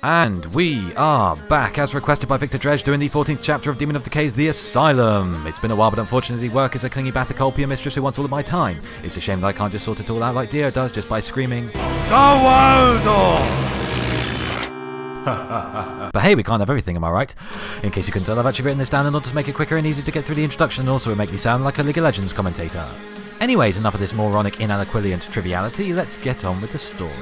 And we are back, as requested by Victor Dredge, doing the 14th chapter of Demon of Decay's The Asylum. It's been a while, but unfortunately work is a clingy bathycolpia mistress who wants all of my time. It's a shame that I can't just sort it all out like Dio does just by screaming, But hey, we can't have everything, am I right? In case you couldn't tell, I've actually written this down in order to make it quicker and easier to get through the introduction, and also make me sound like a League of Legends commentator. Anyways, enough of this moronic, inaliquiliant triviality, let's get on with the story.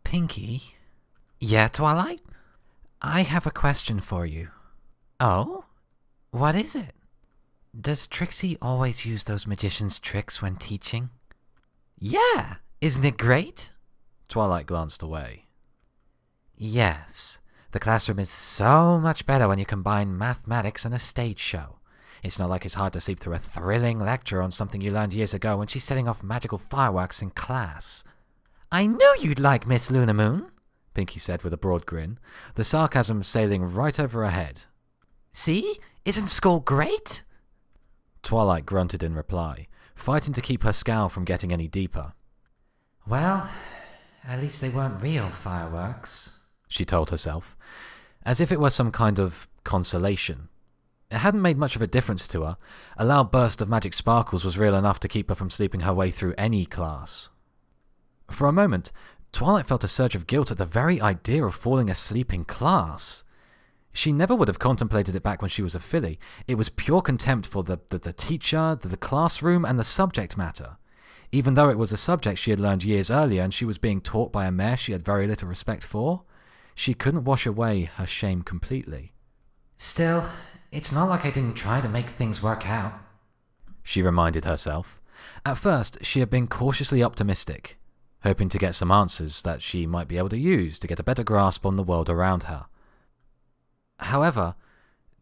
Pinky? Yeah, Twilight? I have a question for you. Oh? What is it? Does Trixie always use those magician's tricks when teaching? Yeah! Isn't it great? Twilight glanced away. Yes. The classroom is so much better when you combine mathematics and a stage show. It's not like it's hard to sleep through a thrilling lecture on something you learned years ago when she's setting off magical fireworks in class. I knew you'd like Miss Luna Moon, Pinky said with a broad grin, the sarcasm sailing right over her head. See? Isn't school great? Twilight grunted in reply, fighting to keep her scowl from getting any deeper. Well, at least they weren't real fireworks, she told herself, as if it were some kind of consolation. It hadn't made much of a difference to her. A loud burst of magic sparkles was real enough to keep her from sleeping her way through any class. For a moment, Twilight felt a surge of guilt at the very idea of falling asleep in class. She never would have contemplated it back when she was a filly. It was pure contempt for the teacher, the classroom, and the subject matter. Even though it was a subject she had learned years earlier and she was being taught by a mare she had very little respect for, she couldn't wash away her shame completely. Still, it's not like I didn't try to make things work out, she reminded herself. At first, she had been cautiously optimistic, hoping to get some answers that she might be able to use to get a better grasp on the world around her. However,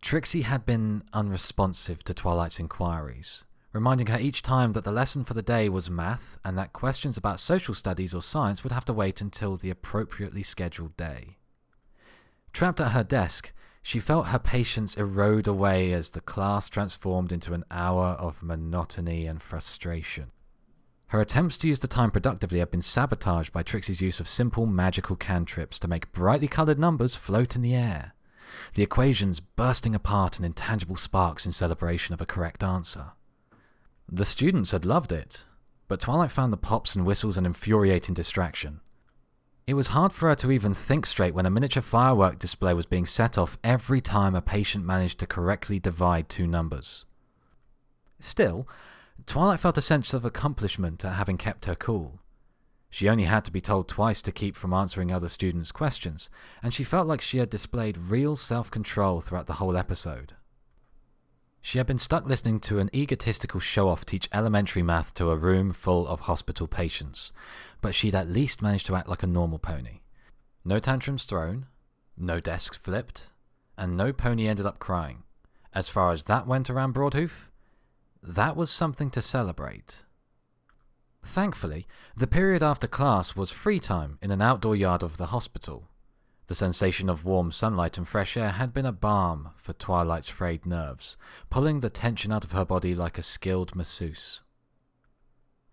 Trixie had been unresponsive to Twilight's inquiries, reminding her each time that the lesson for the day was math and that questions about social studies or science would have to wait until the appropriately scheduled day. Trapped at her desk, she felt her patience erode away as the class transformed into an hour of monotony and frustration. Her attempts to use the time productively had been sabotaged by Trixie's use of simple magical cantrips to make brightly coloured numbers float in the air, the equations bursting apart in intangible sparks in celebration of a correct answer. The students had loved it, but Twilight found the pops and whistles an infuriating distraction. It was hard for her to even think straight when a miniature firework display was being set off every time a patient managed to correctly divide two numbers. Still, Twilight felt a sense of accomplishment at having kept her cool. She only had to be told twice to keep from answering other students' questions, and she felt like she had displayed real self-control throughout the whole episode. She had been stuck listening to an egotistical show-off teach elementary math to a room full of hospital patients, but she'd at least managed to act like a normal pony. No tantrums thrown, no desks flipped, and no pony ended up crying. As far as that went around Broadhoof, that was something to celebrate. Thankfully, the period after class was free time in an outdoor yard of the hospital. The sensation of warm sunlight and fresh air had been a balm for Twilight's frayed nerves, pulling the tension out of her body like a skilled masseuse.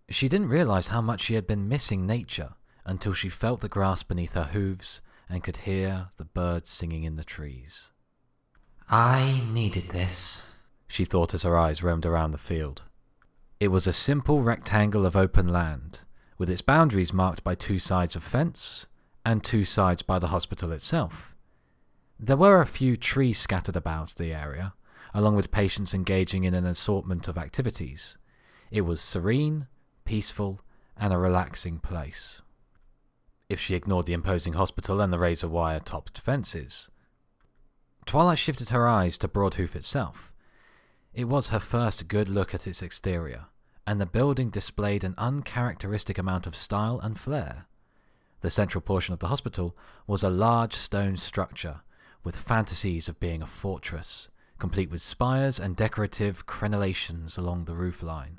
She didn't realize how much she had been missing nature until she felt the grass beneath her hooves and could hear the birds singing in the trees. I needed this, she thought as her eyes roamed around the field. It was a simple rectangle of open land, with its boundaries marked by two sides of fence and two sides by the hospital itself. There were a few trees scattered about the area, along with patients engaging in an assortment of activities. It was serene, peaceful, and a relaxing place, if she ignored the imposing hospital and the razor wire-topped fences. Twilight shifted her eyes to Broadhoof itself. It was her first good look at its exterior, and the building displayed an uncharacteristic amount of style and flair. The central portion of the hospital was a large stone structure, with fantasies of being a fortress, complete with spires and decorative crenellations along the roofline.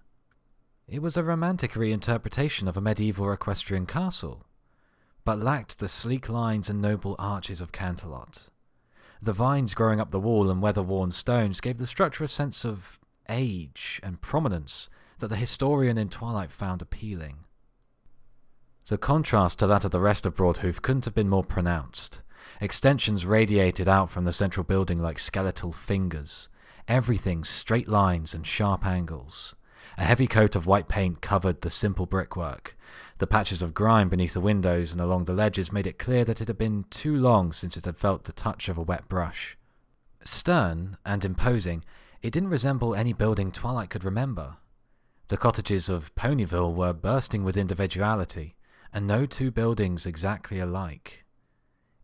It was a romantic reinterpretation of a medieval equestrian castle, but lacked the sleek lines and noble arches of Canterlot. The vines growing up the wall and weather-worn stones gave the structure a sense of age and prominence that the historian in Twilight found appealing. The contrast to that of the rest of Broadhoof couldn't have been more pronounced. Extensions radiated out from the central building like skeletal fingers, everything straight lines and sharp angles. A heavy coat of white paint covered the simple brickwork. The patches of grime beneath the windows and along the ledges made it clear that it had been too long since it had felt the touch of a wet brush. Stern and imposing, it didn't resemble any building Twilight could remember. The cottages of Ponyville were bursting with individuality, and no two buildings exactly alike.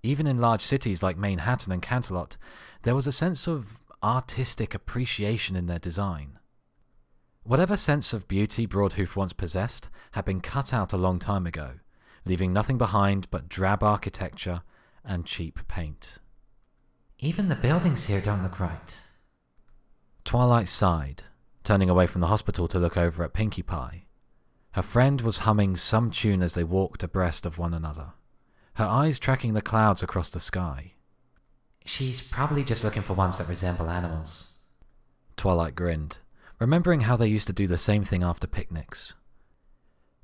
Even in large cities like Manhattan and Canterlot, there was a sense of artistic appreciation in their design. Whatever sense of beauty Broadhoof once possessed had been cut out a long time ago, leaving nothing behind but drab architecture and cheap paint. Even the buildings here don't look right. Twilight sighed, turning away from the hospital to look over at Pinkie Pie. Her friend was humming some tune as they walked abreast of one another, her eyes tracking the clouds across the sky. She's probably just looking for ones that resemble animals. Twilight grinned, remembering how they used to do the same thing after picnics.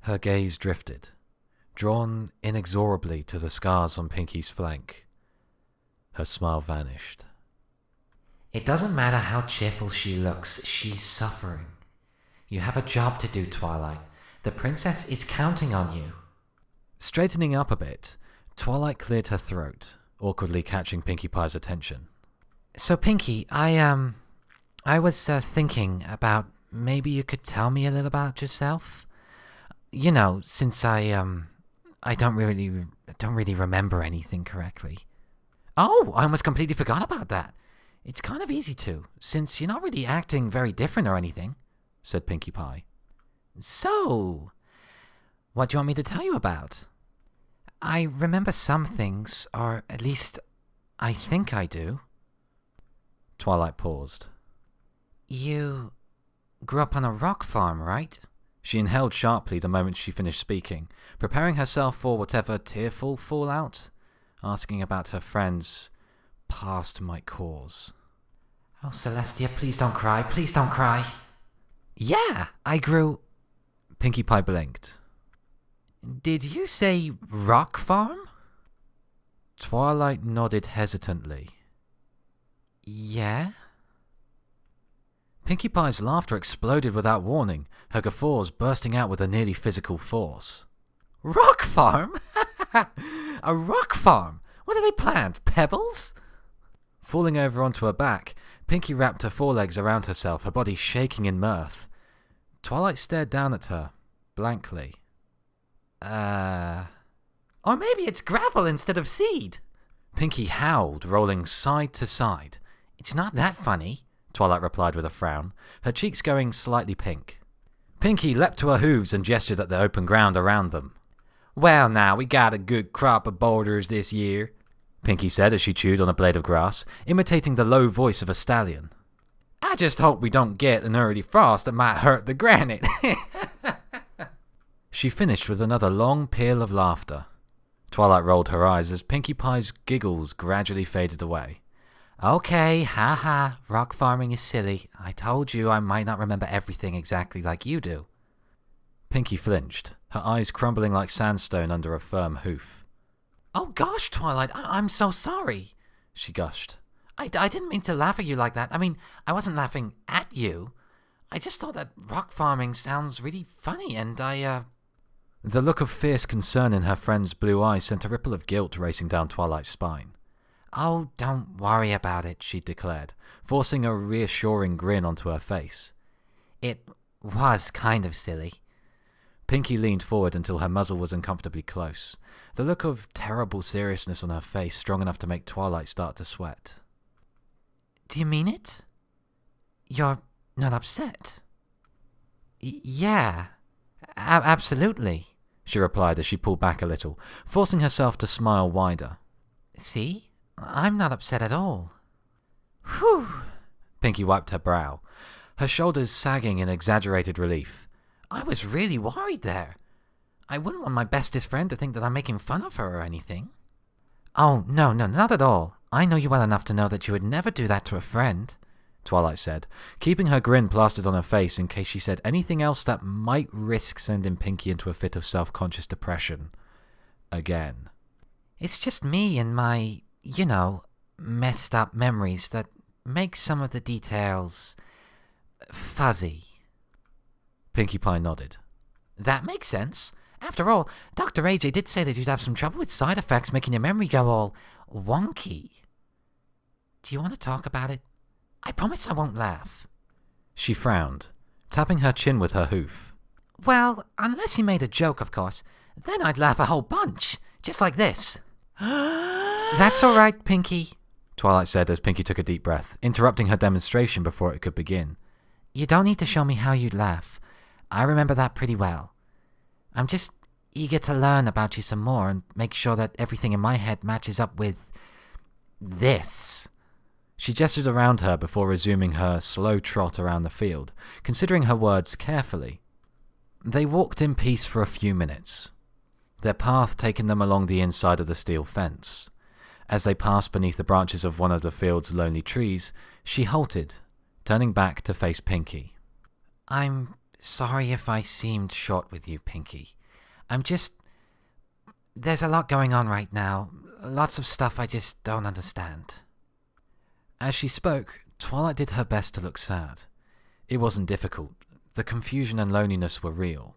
Her gaze drifted, drawn inexorably to the scars on Pinkie's flank. Her smile vanished. It doesn't matter how cheerful she looks, she's suffering. You have a job to do, Twilight. The princess is counting on you. Straightening up a bit, Twilight cleared her throat, awkwardly catching Pinkie Pie's attention. So, Pinkie, I was thinking about maybe you could tell me a little about yourself. You know, since I don't really remember anything correctly. Oh, I almost completely forgot about that. It's kind of easy to, since you're not really acting very different or anything, said Pinkie Pie. So, what do you want me to tell you about? I remember some things, or at least I think I do. Twilight paused. You grew up on a rock farm, right? She inhaled sharply the moment she finished speaking, preparing herself for whatever tearful fallout, asking about her friend's past might cause. Oh, Celestia, please don't cry, please don't cry. Yeah, I grew... Pinkie Pie blinked. Did you say rock farm? Twilight nodded hesitantly. Yeah? Pinkie Pie's laughter exploded without warning, her guffaws bursting out with a nearly physical force. Rock farm? A rock farm? What do they plant? Pebbles? Falling over onto her back, Pinkie wrapped her forelegs around herself, her body shaking in mirth. Twilight stared down at her, blankly. Or maybe it's gravel instead of seed. Pinkie howled, rolling side to side. It's not that funny, Twilight replied with a frown, her cheeks going slightly pink. Pinkie leapt to her hooves and gestured at the open ground around them. Well now, we got a good crop of boulders this year, Pinkie said as she chewed on a blade of grass, imitating the low voice of a stallion. I just hope we don't get an early frost that might hurt the granite. She finished with another long peal of laughter. Twilight rolled her eyes as Pinkie Pie's giggles gradually faded away. Okay, haha, rock farming is silly. I told you I might not remember everything exactly like you do. Pinkie flinched, her eyes crumbling like sandstone under a firm hoof. Oh gosh, Twilight, I'm so sorry, she gushed. I didn't mean to laugh at you like that. I mean, I wasn't laughing at you. I just thought that rock farming sounds really funny, and The look of fierce concern in her friend's blue eyes sent a ripple of guilt racing down Twilight's spine. Oh, don't worry about it, she declared, forcing a reassuring grin onto her face. It was kind of silly. Pinkie leaned forward until her muzzle was uncomfortably close, the look of terrible seriousness on her face strong enough to make Twilight start to sweat. Do you mean it? You're not upset? Yeah, absolutely, she replied as she pulled back a little, forcing herself to smile wider. See? I'm not upset at all. Whew! Pinkie wiped her brow, her shoulders sagging in exaggerated relief. I was really worried there. I wouldn't want my bestest friend to think that I'm making fun of her or anything. Oh, no, not at all. I know you well enough to know that you would never do that to a friend, Twilight said, keeping her grin plastered on her face in case she said anything else that might risk sending Pinky into a fit of self-conscious depression. Again. It's just me and my, messed up memories that make some of the details fuzzy. Pinkie Pie nodded. That makes sense. After all, Dr. AJ did say that you'd have some trouble with side effects making your memory go all wonky. Do you want to talk about it? I promise I won't laugh. She frowned, tapping her chin with her hoof. Well, unless he made a joke, of course. Then I'd laugh a whole bunch. Just like this. That's all right, Pinky, Twilight said as Pinky took a deep breath, interrupting her demonstration before it could begin. You don't need to show me how you'd laugh. I remember that pretty well. I'm just eager to learn about you some more and make sure that everything in my head matches up with this. She gestured around her before resuming her slow trot around the field, considering her words carefully. They walked in peace for a few minutes, their path taking them along the inside of the steel fence. As they passed beneath the branches of one of the field's lonely trees, she halted, turning back to face Pinky. I'm sorry if I seemed short with you, Pinky. There's a lot going on right now. Lots of stuff I just don't understand. As she spoke, Twilight did her best to look sad. It wasn't difficult. The confusion and loneliness were real.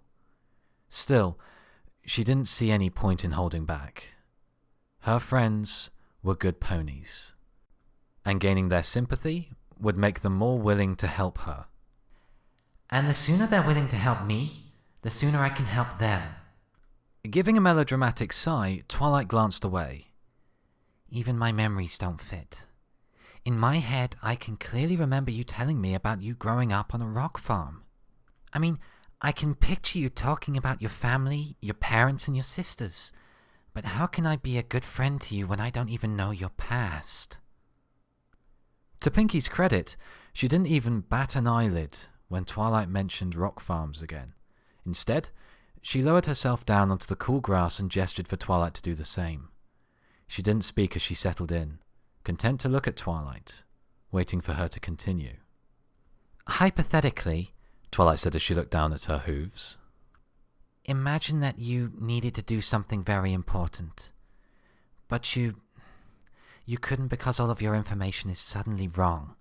Still, she didn't see any point in holding back. Her friends were good ponies, and gaining their sympathy would make them more willing to help her. And the sooner they're willing to help me, the sooner I can help them. Giving a melodramatic sigh, Twilight glanced away. Even my memories don't fit. In my head, I can clearly remember you telling me about you growing up on a rock farm. I mean, I can picture you talking about your family, your parents, and your sisters. But how can I be a good friend to you when I don't even know your past? To Pinky's credit, she didn't even bat an eyelid when Twilight mentioned rock farms again. Instead, she lowered herself down onto the cool grass and gestured for Twilight to do the same. She didn't speak as she settled in, content to look at Twilight, waiting for her to continue. Hypothetically, Twilight said as she looked down at her hooves, imagine that you needed to do something very important, but you couldn't because all of your information is suddenly wrong.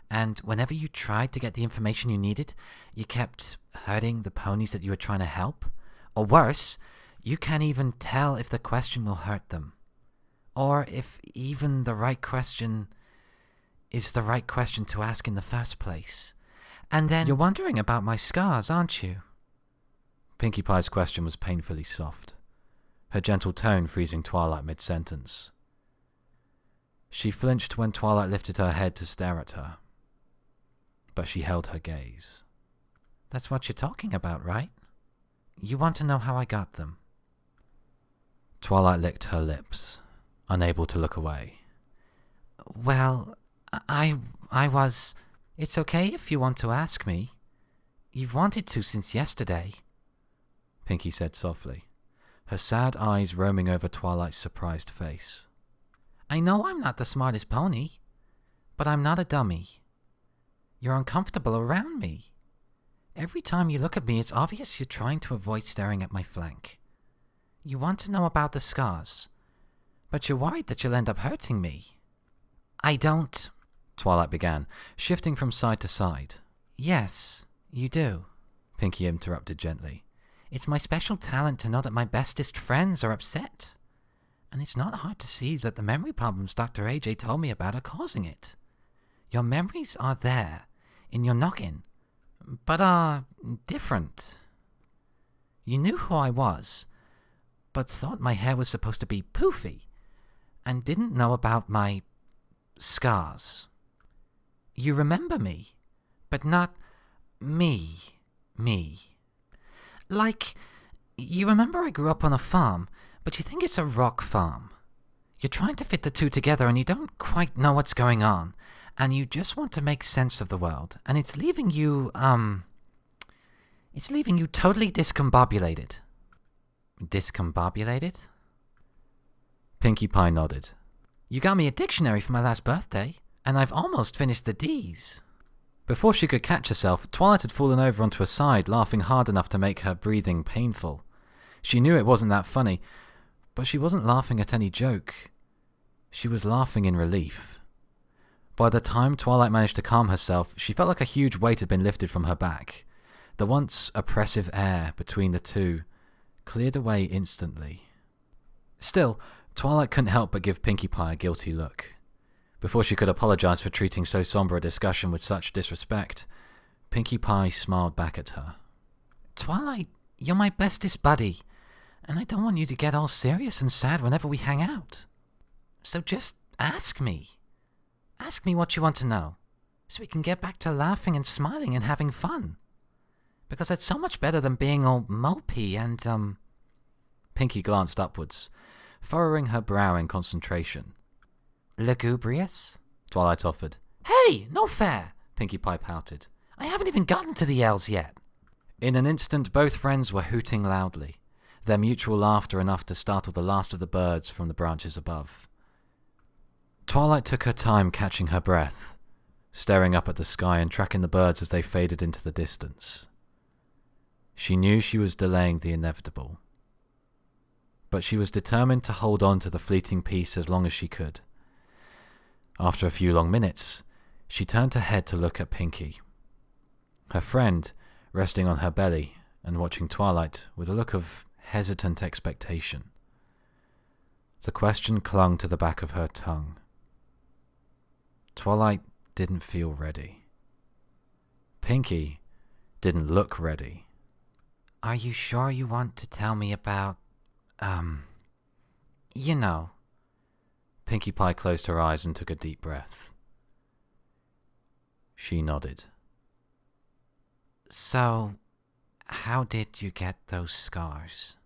And whenever you tried to get the information you needed, you kept hurting the ponies that you were trying to help. Or worse, you can't even tell if the question will hurt them. Or if even the right question is the right question to ask in the first place. And then you're wondering about my scars, aren't you? Pinkie Pie's question was painfully soft, her gentle tone freezing Twilight mid-sentence. She flinched when Twilight lifted her head to stare at her, but she held her gaze. That's what you're talking about, right? You want to know how I got them. Twilight licked her lips, unable to look away. Well, I was... It's okay if you want to ask me. You've wanted to since yesterday, Pinky said softly, her sad eyes roaming over Twilight's surprised face. I know I'm not the smartest pony, but I'm not a dummy. You're uncomfortable around me. Every time you look at me, it's obvious you're trying to avoid staring at my flank. You want to know about the scars, but you're worried that you'll end up hurting me. I don't... Twilight began, shifting from side to side. Yes, you do, Pinky interrupted gently. It's my special talent to know that my bestest friends are upset. And it's not hard to see that the memory problems Dr. AJ told me about are causing it. Your memories are there, in your noggin, but are different. You knew who I was, but thought my hair was supposed to be poofy, and didn't know about my scars. You remember me, but not me. Like, you remember I grew up on a farm, but you think it's a rock farm. You're trying to fit the two together and you don't quite know what's going on, and you just want to make sense of the world, and it's leaving you, It's leaving you totally discombobulated. Discombobulated? Pinkie Pie nodded. You got me a dictionary for my last birthday, and I've almost finished the D's. Before she could catch herself, Twilight had fallen over onto her side, laughing hard enough to make her breathing painful. She knew it wasn't that funny, but she wasn't laughing at any joke. She was laughing in relief. By the time Twilight managed to calm herself, she felt like a huge weight had been lifted from her back. The once oppressive air between the two cleared away instantly. Still, Twilight couldn't help but give Pinkie Pie a guilty look. Before she could apologize for treating so somber a discussion with such disrespect, Pinkie Pie smiled back at her. Twilight, you're my bestest buddy, and I don't want you to get all serious and sad whenever we hang out. So just ask me. Ask me what you want to know, so we can get back to laughing and smiling and having fun. Because that's so much better than being all mopey and, Pinkie glanced upwards, furrowing her brow in concentration. Lugubrious? Twilight offered. Hey, no fair, Pinkie Pie pouted. I haven't even gotten to the L's yet. In an instant, both friends were hooting loudly, their mutual laughter enough to startle the last of the birds from the branches above. Twilight took her time catching her breath, staring up at the sky and tracking the birds as they faded into the distance. She knew she was delaying the inevitable, but she was determined to hold on to the fleeting peace as long as she could. After a few long minutes, she turned her head to look at Pinkie. Her friend, resting on her belly and watching Twilight with a look of hesitant expectation. The question clung to the back of her tongue. Twilight didn't feel ready. Pinkie didn't look ready. Are you sure you want to tell me about, you know? Pinkie Pie closed her eyes and took a deep breath. She nodded. So, how did you get those scars?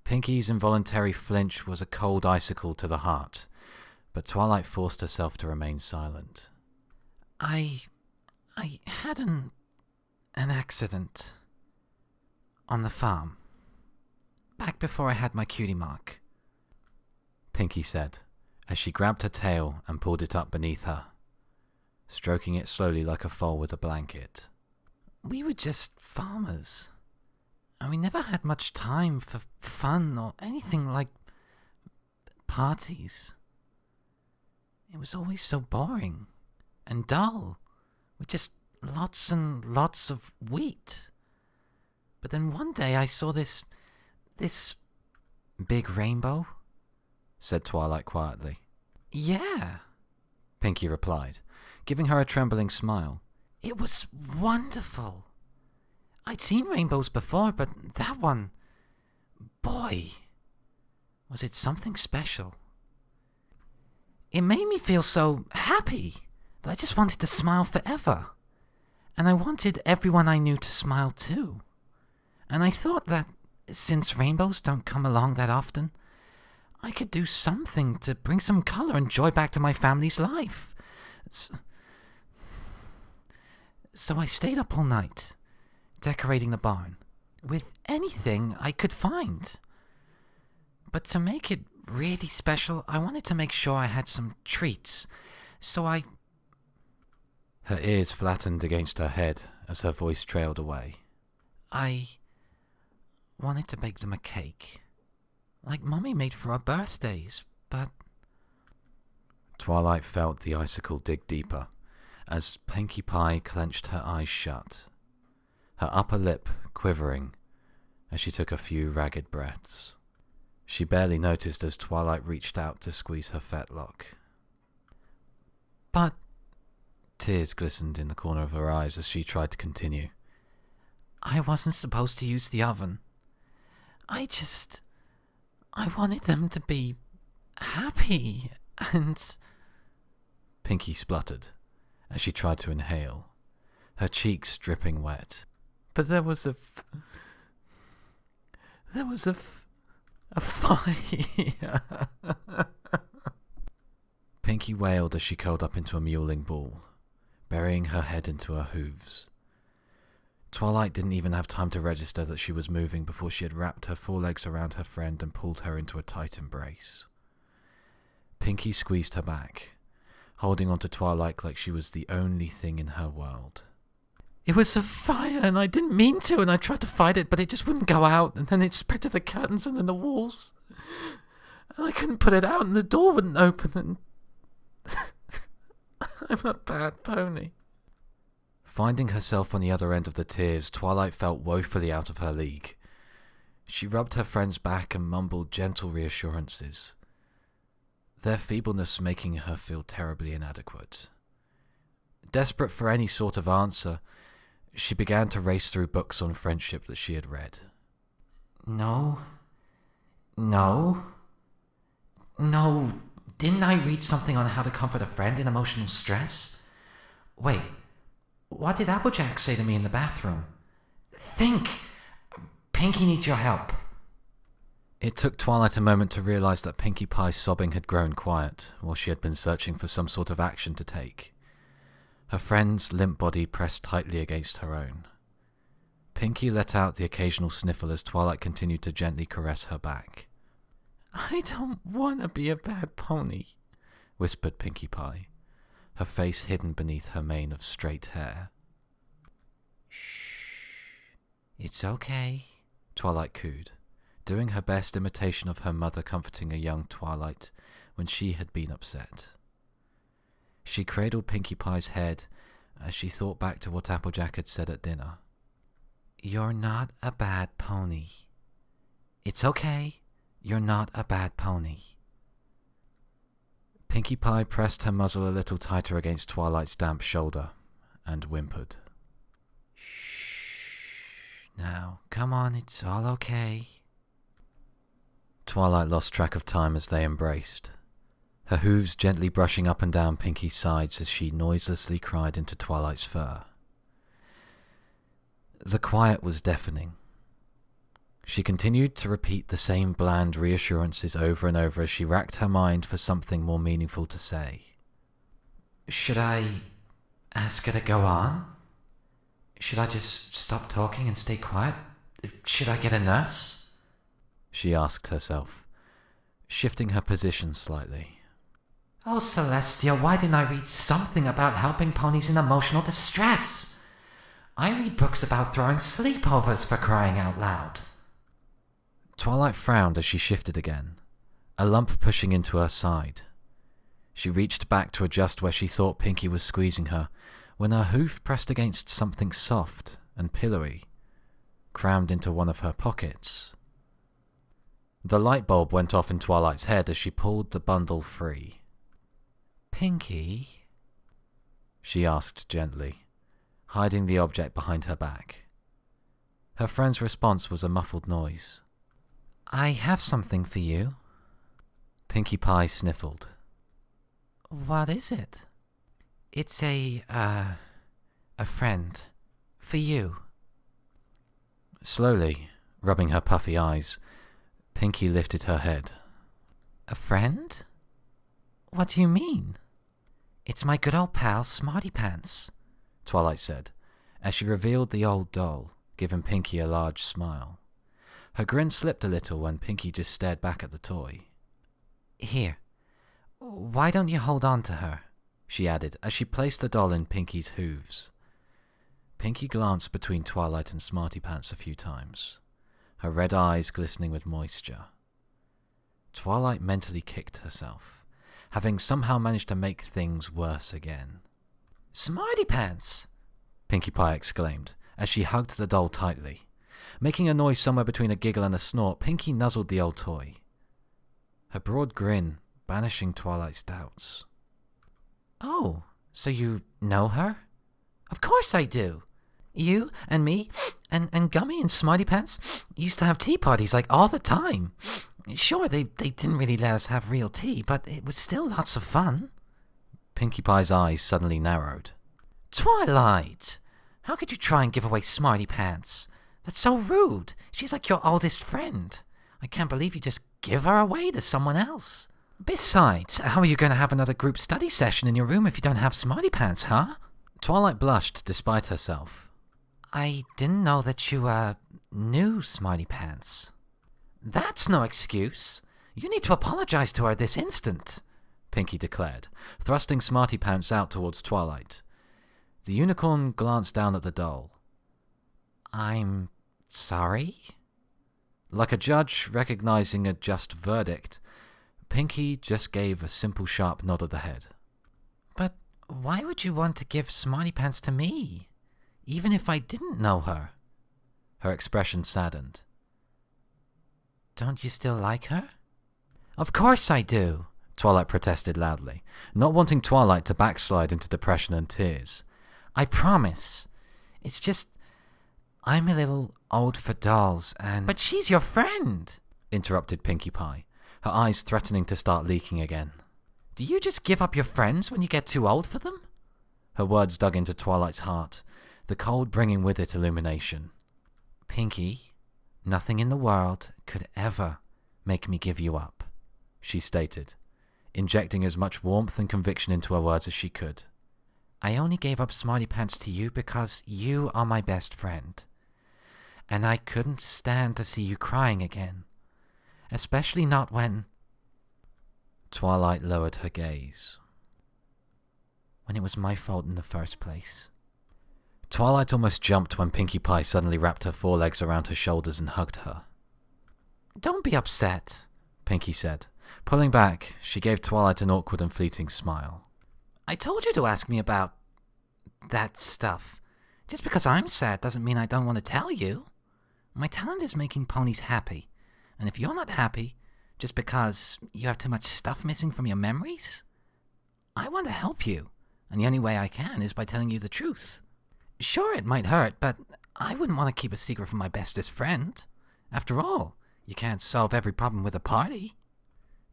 Pinkie's involuntary flinch was a cold icicle to the heart, but Twilight forced herself to remain silent. I had an accident on the farm, back before I had my cutie mark, Pinkie said, as she grabbed her tail and pulled it up beneath her, stroking it slowly like a foal with a blanket. We were just farmers, and we never had much time for fun or anything like parties. It was always so boring and dull, with just lots and lots of wheat. But then one day I saw this big rainbow, said Twilight quietly. Yeah, Pinkie replied, giving her a trembling smile. It was wonderful. I'd seen rainbows before, but that one, boy, was it something special. It made me feel so happy that I just wanted to smile forever. And I wanted everyone I knew to smile too. And I thought that since rainbows don't come along that often, I could do something to bring some color and joy back to my family's life. So I stayed up all night, decorating the barn, with anything I could find. But to make it really special, I wanted to make sure I had some treats, so I... Her ears flattened against her head as her voice trailed away. I wanted to bake them a cake, like Mummy made for our birthdays, but... Twilight felt the icicle dig deeper, as Pinkie Pie clenched her eyes shut, her upper lip quivering as she took a few ragged breaths. She barely noticed as Twilight reached out to squeeze her fetlock. But... Tears glistened in the corner of her eyes as she tried to continue. I wasn't supposed to use the oven. I wanted them to be happy and... Pinkie spluttered as she tried to inhale, her cheeks dripping wet. But there was a fire. Pinkie wailed as she curled up into a mewling ball, burying her head into her hooves. Twilight didn't even have time to register that she was moving before she had wrapped her forelegs around her friend and pulled her into a tight embrace. Pinky squeezed her back, holding onto Twilight like she was the only thing in her world. It was a fire, and I didn't mean to, and I tried to fight it, but it just wouldn't go out, and then it spread to the curtains and then the walls. And I couldn't put it out, and the door wouldn't open, and... I'm a bad pony. Finding herself on the other end of the tears, Twilight felt woefully out of her league. She rubbed her friend's back and mumbled gentle reassurances, their feebleness making her feel terribly inadequate. Desperate for any sort of answer, she began to race through books on friendship that she had read. No, didn't I read something on how to comfort a friend in emotional stress? Wait, what did Applejack say to me in the bathroom? Think! Pinky needs your help. It took Twilight a moment to realize that Pinkie Pie's sobbing had grown quiet while she had been searching for some sort of action to take. Her friend's limp body pressed tightly against her own. Pinkie let out the occasional sniffle as Twilight continued to gently caress her back. I don't want to be a bad pony, whispered Pinkie Pie, her face hidden beneath her mane of straight hair. Shh. It's okay, Twilight cooed, doing her best imitation of her mother comforting a young Twilight when she had been upset. She cradled Pinkie Pie's head as she thought back to what Applejack had said at dinner. You're not a bad pony. It's okay. You're not a bad pony. Pinkie Pie pressed her muzzle a little tighter against Twilight's damp shoulder and whimpered. Shh. Now, come on, it's all okay. Twilight lost track of time as they embraced, her hooves gently brushing up and down Pinkie's sides as she noiselessly cried into Twilight's fur. The quiet was deafening. She continued to repeat the same bland reassurances over and over as she racked her mind for something more meaningful to say. Should I ask her to go on? Should I just stop talking and stay quiet? Should I get a nurse? She asked herself, shifting her position slightly. Oh, Celestia, why didn't I read something about helping ponies in emotional distress? I read books about throwing sleepovers, for crying out loud. Twilight frowned as she shifted again, a lump pushing into her side. She reached back to adjust where she thought Pinkie was squeezing her, when her hoof pressed against something soft and pillowy, crammed into one of her pockets. The light bulb went off in Twilight's head as she pulled the bundle free. Pinkie? She asked gently, hiding the object behind her back. Her friend's response was a muffled noise. I have something for you. Pinkie Pie sniffled. What is it? It's a friend. For you. Slowly, rubbing her puffy eyes, Pinkie lifted her head. A friend? What do you mean? It's my good old pal, Smarty Pants, Twilight said, as she revealed the old doll, giving Pinkie a large smile. Her grin slipped a little when Pinkie just stared back at the toy. Here, why don't you hold on to her? She added as she placed the doll in Pinkie's hooves. Pinkie glanced between Twilight and Smarty Pants a few times, her red eyes glistening with moisture. Twilight mentally kicked herself, having somehow managed to make things worse again. Smarty Pants! Pinkie Pie exclaimed as she hugged the doll tightly. Making a noise somewhere between a giggle and a snort, Pinkie nuzzled the old toy, her broad grin banishing Twilight's doubts. Oh, so you know her? Of course I do. You and me and Gummy and Smarty Pants used to have tea parties like all the time. Sure, they didn't really let us have real tea, but it was still lots of fun. Pinkie Pie's eyes suddenly narrowed. Twilight! How could you try and give away Smarty Pants? That's so rude. She's like your oldest friend. I can't believe you just give her away to someone else. Besides, how are you going to have another group study session in your room if you don't have Smarty Pants, huh? Twilight blushed despite herself. I didn't know that you, knew Smarty Pants. That's no excuse. You need to apologize to her this instant, Pinky declared, thrusting Smarty Pants out towards Twilight. The unicorn glanced down at the doll. I'm sorry? Like a judge recognizing a just verdict, Pinky just gave a simple sharp nod of the head. But why would you want to give Smarty Pants to me, even if I didn't know her? Her expression saddened. Don't you still like her? Of course I do, Twilight protested loudly, not wanting Twilight to backslide into depression and tears. I promise. It's just, I'm a little old for dolls and... But she's your friend, interrupted Pinkie Pie, her eyes threatening to start leaking again. Do you just give up your friends when you get too old for them? Her words dug into Twilight's heart, the cold bringing with it illumination. Pinky, nothing in the world could ever make me give you up, she stated, injecting as much warmth and conviction into her words as she could. I only gave up Smarty Pants to you because you are my best friend. And I couldn't stand to see you crying again. Especially not when... Twilight lowered her gaze. When it was my fault in the first place. Twilight almost jumped when Pinkie Pie suddenly wrapped her forelegs around her shoulders and hugged her. Don't be upset, Pinkie said. Pulling back, she gave Twilight an awkward and fleeting smile. I told you to ask me about that stuff. Just because I'm sad doesn't mean I don't want to tell you. My talent is making ponies happy. And if you're not happy, just because you have too much stuff missing from your memories, I want to help you. And the only way I can is by telling you the truth. Sure, it might hurt, but I wouldn't want to keep a secret from my bestest friend. After all, you can't solve every problem with a party.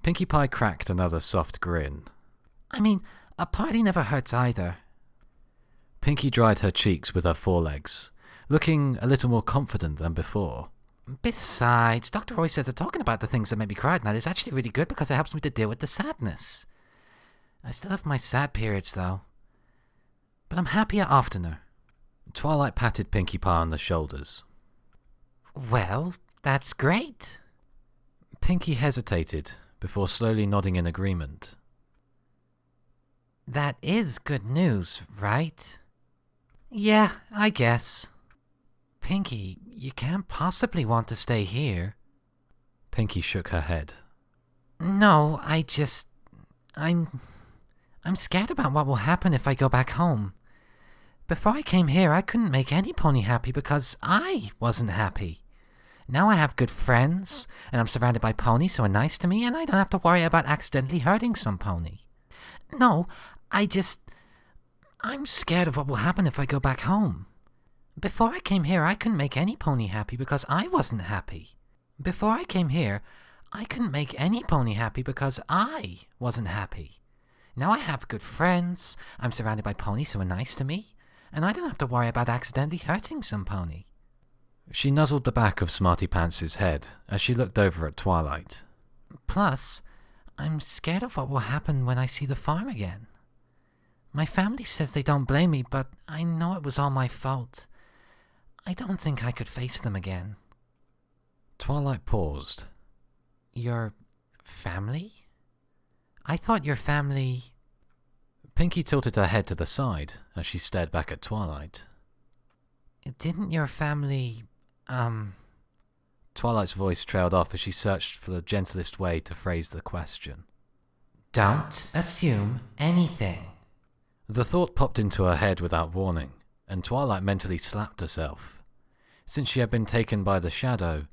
Pinkie Pie cracked another soft grin. I mean, a party never hurts either. Pinkie dried her cheeks with her forelegs, looking a little more confident than before. Besides, Dr. Roy says that talking about the things that make me cry at night is actually really good because it helps me to deal with the sadness. I still have my sad periods, though. But I'm happier oftener. Twilight patted Pinkie Pie on the shoulders. Well, that's great. Pinkie hesitated before slowly nodding in agreement. That is good news, right? Yeah, I guess. Pinkie, you can't possibly want to stay here. Pinkie shook her head. No, I'm scared about what will happen if I go back home. Before I came here, I couldn't make any pony happy because I wasn't happy. Now I have good friends, and I'm surrounded by ponies who are nice to me, and I don't have to worry about accidentally hurting some pony. No, I'm scared of what will happen if I go back home. Before I came here, I couldn't make any pony happy because I wasn't happy. Before I came here, I couldn't make any pony happy because I wasn't happy. Now I have good friends, I'm surrounded by ponies who are nice to me, and I don't have to worry about accidentally hurting some pony. She nuzzled the back of Smarty Pants' head as she looked over at Twilight. Plus, I'm scared of what will happen when I see the farm again. My family says they don't blame me, but I know it was all my fault. I don't think I could face them again. Twilight paused. Your family? I thought your family... Pinkie tilted her head to the side as she stared back at Twilight. Didn't your family, Twilight's voice trailed off as she searched for the gentlest way to phrase the question. Don't assume anything. The thought popped into her head without warning, and Twilight mentally slapped herself. Since she had been taken by the shadow,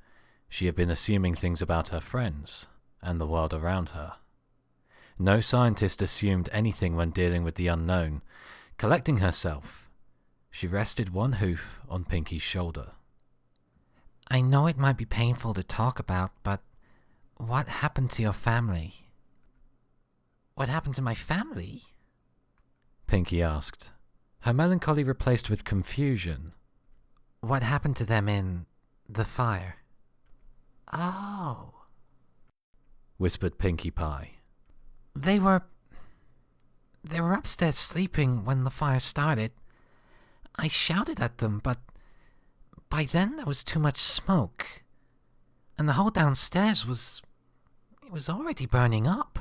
she had been assuming things about her friends and the world around her. No scientist assumed anything when dealing with the unknown. Collecting herself, she rested one hoof on Pinkie's shoulder. I know it might be painful to talk about, but what happened to your family? What happened to my family? Pinkie asked, her melancholy replaced with confusion. What happened to them in the fire? Oh, whispered Pinkie Pie. They were upstairs sleeping when the fire started. I shouted at them, but by then there was too much smoke, and the whole downstairs was already burning up.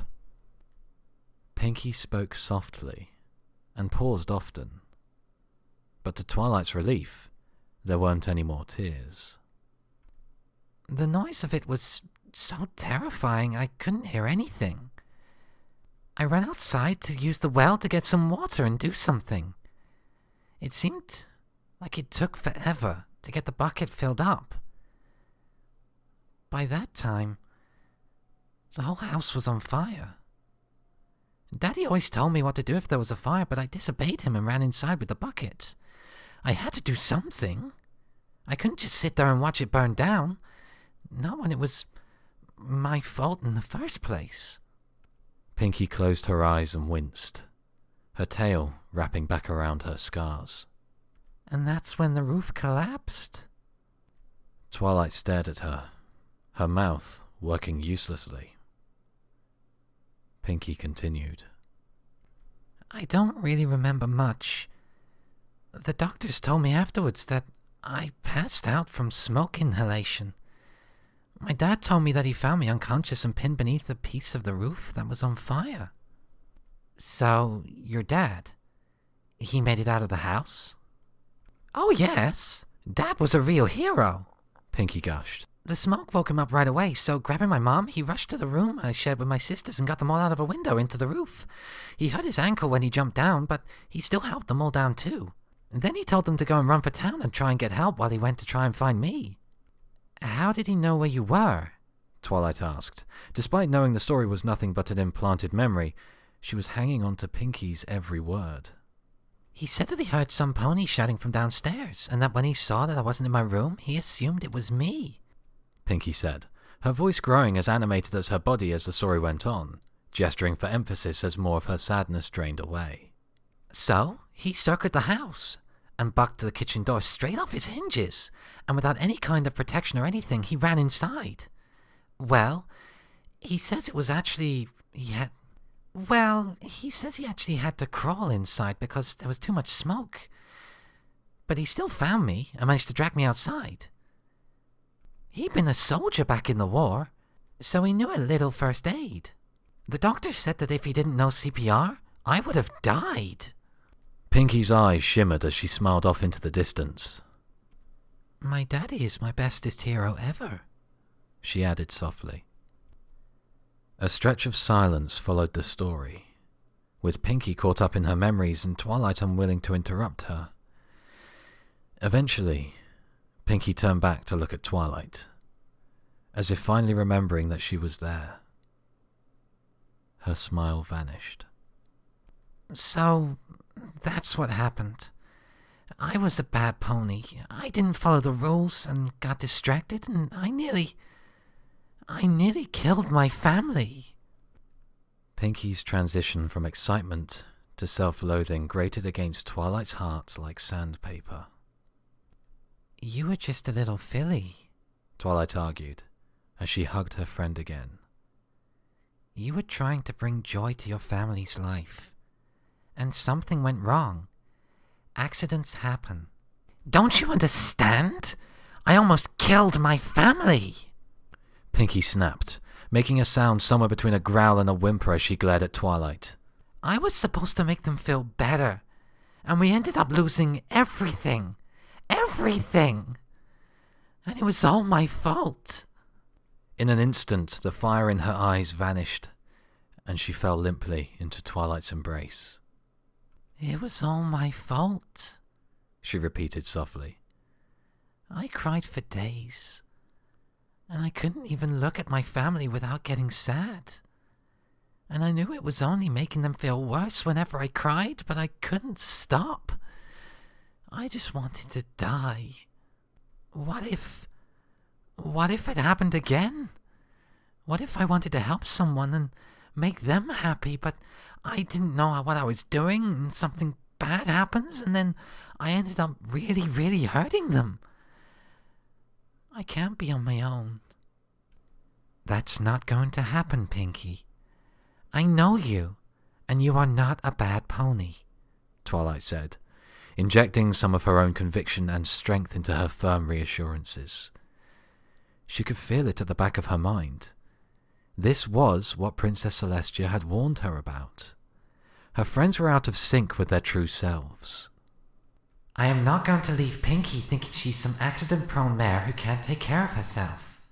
Pinky spoke softly and paused often, but to Twilight's relief, there weren't any more tears. The noise of it was so terrifying I couldn't hear anything. I ran outside to use the well to get some water and do something. It seemed like it took forever to get the bucket filled up. By that time, the whole house was on fire. Daddy always told me what to do if there was a fire, but I disobeyed him and ran inside with the bucket. I had to do something. I couldn't just sit there and watch it burn down. Not when it was my fault in the first place. Pinky closed her eyes and winced, her tail wrapping back around her scars. And that's when the roof collapsed. Twilight stared at her, her mouth working uselessly. Pinky continued. I don't really remember much. The doctors told me afterwards that I passed out from smoke inhalation. My dad told me that he found me unconscious and pinned beneath a piece of the roof that was on fire. So, your dad, he made it out of the house? Oh yes, Dad was a real hero, Pinky gushed. The smoke woke him up right away, so grabbing my mom, he rushed to the room I shared with my sisters and got them all out of a window into the roof. He hurt his ankle when he jumped down, but he still helped them all down too. And then he told them to go and run for town and try and get help while he went to try and find me. How did he know where you were? Twilight asked. Despite knowing the story was nothing but an implanted memory, she was hanging on to Pinky's every word. He said that he heard some pony shouting from downstairs, and that when he saw that I wasn't in my room, he assumed it was me. Pinky said, her voice growing as animated as her body as the story went on, gesturing for emphasis as more of her sadness drained away. So, he circled the house, and bucked the kitchen door straight off his hinges, and without any kind of protection or anything, he ran inside. Well, he says it was actually... he says he actually had to crawl inside because there was too much smoke. But he still found me and managed to drag me outside. He'd been a soldier back in the war, so he knew a little first aid. The doctor said that if he didn't know CPR, I would have died. Pinky's eyes shimmered as she smiled off into the distance. My daddy is my bestest hero ever, she added softly. A stretch of silence followed the story, with Pinky caught up in her memories and Twilight unwilling to interrupt her. Eventually, Pinky turned back to look at Twilight, as if finally remembering that she was there. Her smile vanished. So, that's what happened. I was a bad pony. I didn't follow the rules and got distracted, and I nearly killed my family. Pinky's transition from excitement to self-loathing grated against Twilight's heart like sandpaper. You were just a little filly, Twilight argued, as she hugged her friend again. You were trying to bring joy to your family's life, and something went wrong. Accidents happen. Don't you understand? I almost killed my family. Pinky snapped, making a sound somewhere between a growl and a whimper as she glared at Twilight. I was supposed to make them feel better, and we ended up losing everything. Everything! And it was all my fault. In an instant, the fire in her eyes vanished, and she fell limply into Twilight's embrace. It was all my fault, she repeated softly. I cried for days, and I couldn't even look at my family without getting sad. And I knew it was only making them feel worse whenever I cried, but I couldn't stop. I just wanted to die. What if it happened again? What if I wanted to help someone and make them happy, but I didn't know what I was doing and something bad happens and then I ended up really, really hurting them? I can't be on my own. That's not going to happen, Pinky. I know you, and you are not a bad pony, Twilight said, injecting some of her own conviction and strength into her firm reassurances. She could feel it at the back of her mind. This was what Princess Celestia had warned her about. Her friends were out of sync with their true selves. I am not going to leave Pinky thinking she's some accident-prone mare who can't take care of herself,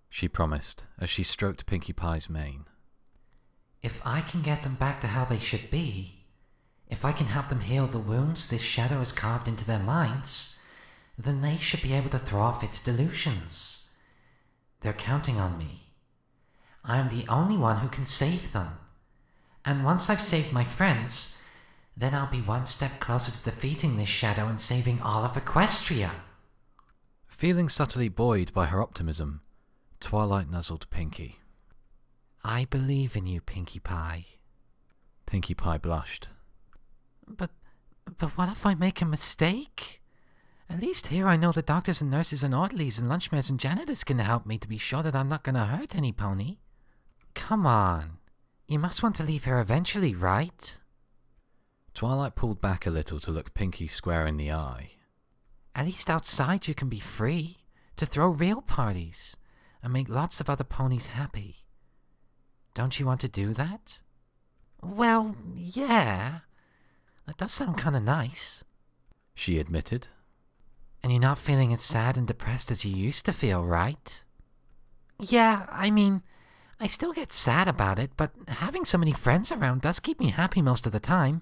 she promised as she stroked Pinkie Pie's mane. If I can get them back to how they should be, if I can help them heal the wounds this shadow has carved into their minds, then they should be able to throw off its delusions. They're counting on me. I am the only one who can save them. And once I've saved my friends, then I'll be one step closer to defeating this shadow and saving all of Equestria. Feeling subtly buoyed by her optimism, Twilight nuzzled Pinkie. I believe in you, Pinkie Pie. Pinkie Pie blushed. But what if I make a mistake? At least here I know the doctors and nurses and orderlies and lunchmares and janitors can help me to be sure that I'm not going to hurt any pony. Come on. You must want to leave here eventually, right? Twilight pulled back a little to look Pinkie square in the eye. At least outside you can be free to throw real parties and make lots of other ponies happy. Don't you want to do that? Well, yeah. That does sound kind of nice, she admitted. And you're not feeling as sad and depressed as you used to feel, right? Yeah, I mean, I still get sad about it, but having so many friends around does keep me happy most of the time.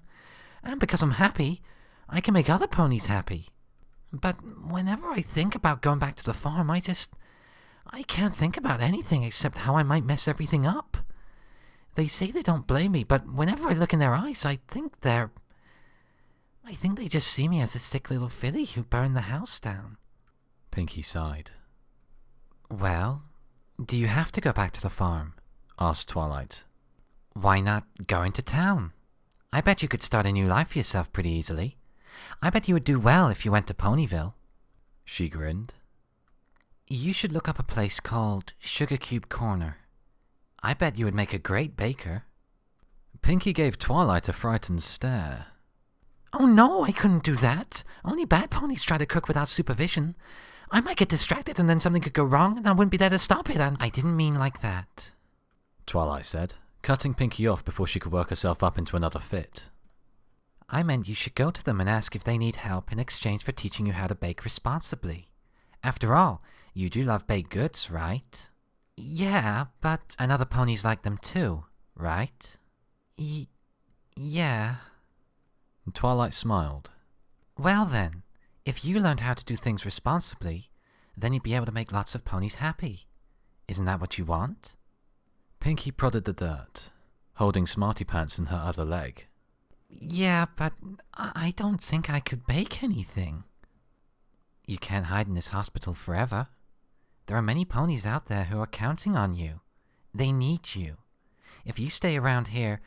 And because I'm happy, I can make other ponies happy. But whenever I think about going back to the farm, I can't think about anything except how I might mess everything up. They say they don't blame me, but whenever I look in their eyes, I think they just see me as a sick little filly who burned the house down. Pinkie sighed. Well, do you have to go back to the farm? Asked Twilight. Why not go into town? I bet you could start a new life for yourself pretty easily. I bet you would do well if you went to Ponyville. She grinned. You should look up a place called Sugar Cube Corner. I bet you would make a great baker. Pinkie gave Twilight a frightened stare. Oh no, I couldn't do that. Only bad ponies try to cook without supervision. I might get distracted and then something could go wrong and I wouldn't be there to stop it, and I didn't mean like that, Twilight said, cutting Pinkie off before she could work herself up into another fit. I meant you should go to them and ask if they need help in exchange for teaching you how to bake responsibly. After all, you do love baked goods, right? Yeah, but... And other ponies like them too, right? Yeah. Twilight smiled. Well then, if you learned how to do things responsibly, then you'd be able to make lots of ponies happy. Isn't that what you want? Pinkie prodded the dirt, holding Smarty Pants in her other leg. Yeah, but I don't think I could bake anything. You can't hide in this hospital forever. There are many ponies out there who are counting on you. They need you. If you stay around here,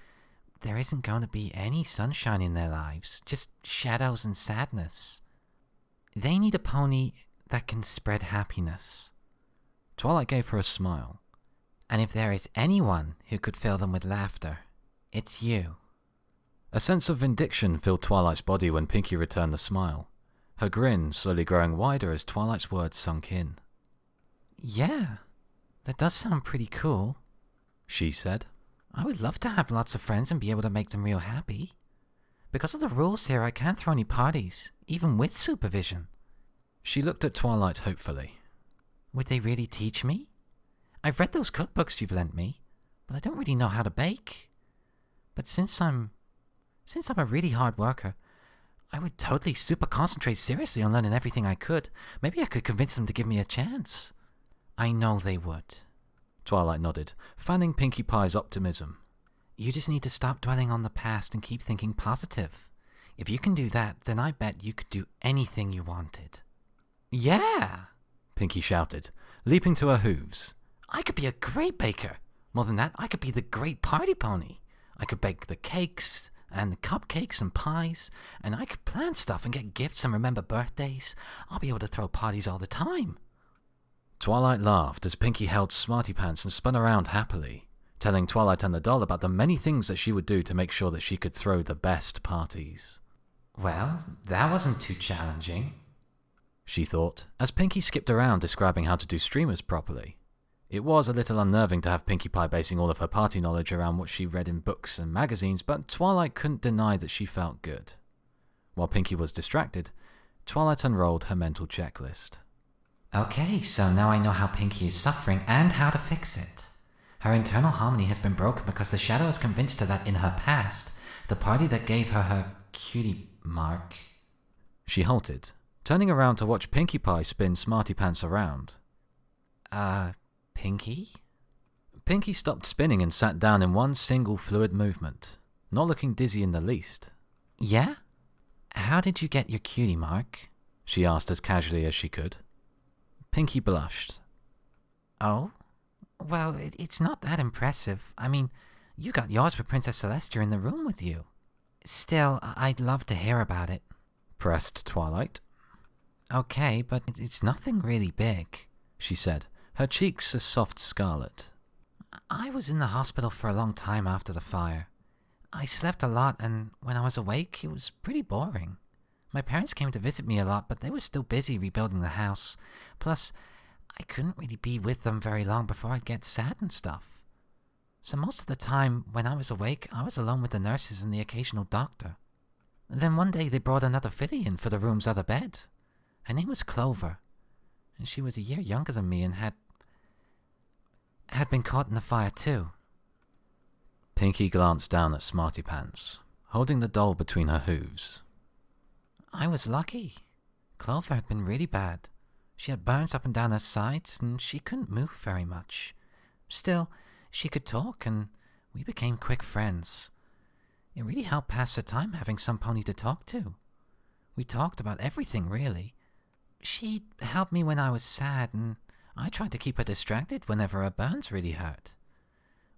there isn't going to be any sunshine in their lives, just shadows and sadness. They need a pony that can spread happiness. Twilight gave her a smile. And if there is anyone who could fill them with laughter, it's you. A sense of vindication filled Twilight's body when Pinkie returned the smile, her grin slowly growing wider as Twilight's words sunk in. Yeah, that does sound pretty cool, she said. I would love to have lots of friends and be able to make them real happy. Because of the rules here, I can't throw any parties, even with supervision. She looked at Twilight hopefully. Would they really teach me? I've read those cookbooks you've lent me, but I don't really know how to bake. But since I'm a really hard worker, I would totally super concentrate seriously on learning everything I could. Maybe I could convince them to give me a chance. I know they would. Twilight nodded, fanning Pinkie Pie's optimism. You just need to stop dwelling on the past and keep thinking positive. If you can do that, then I bet you could do anything you wanted. Yeah! Pinkie shouted, leaping to her hooves. I could be a great baker. More than that, I could be the great party pony. I could bake the cakes and the cupcakes and pies, and I could plan stuff and get gifts and remember birthdays. I'll be able to throw parties all the time. Twilight laughed as Pinkie held Smarty Pants and spun around happily, telling Twilight and the doll about the many things that she would do to make sure that she could throw the best parties. Well, that wasn't too challenging, she thought, as Pinkie skipped around describing how to do streamers properly. It was a little unnerving to have Pinkie Pie basing all of her party knowledge around what she read in books and magazines, but Twilight couldn't deny that she felt good. While Pinkie was distracted, Twilight unrolled her mental checklist. Okay, so now I know how Pinkie is suffering and how to fix it. Her internal harmony has been broken because the Shadow has convinced her that in her past, the party that gave her her cutie mark... She halted, turning around to watch Pinkie Pie spin Smarty Pants around. Pinkie? Pinkie stopped spinning and sat down in one single fluid movement, not looking dizzy in the least. Yeah? How did you get your cutie mark? She asked as casually as she could. Pinkie blushed. Oh? Well, it's not that impressive. I mean, you got yours with Princess Celestia in the room with you. Still, I'd love to hear about it, pressed Twilight. Okay, but it's nothing really big, she said, her cheeks a soft scarlet. I was in the hospital for a long time after the fire. I slept a lot, and when I was awake, it was pretty boring. My parents came to visit me a lot, but they were still busy rebuilding the house. Plus, I couldn't really be with them very long before I'd get sad and stuff. So most of the time, when I was awake, I was alone with the nurses and the occasional doctor. Then one day they brought another filly in for the room's other bed. Her name was Clover, and she was a year younger than me and had been caught in the fire too. Pinkie glanced down at Smarty Pants, holding the doll between her hooves. I was lucky. Clover had been really bad. She had burns up and down her sides, and she couldn't move very much. Still, she could talk, and we became quick friends. It really helped pass the time having some pony to talk to. We talked about everything, really. She helped me when I was sad, and I tried to keep her distracted whenever her burns really hurt.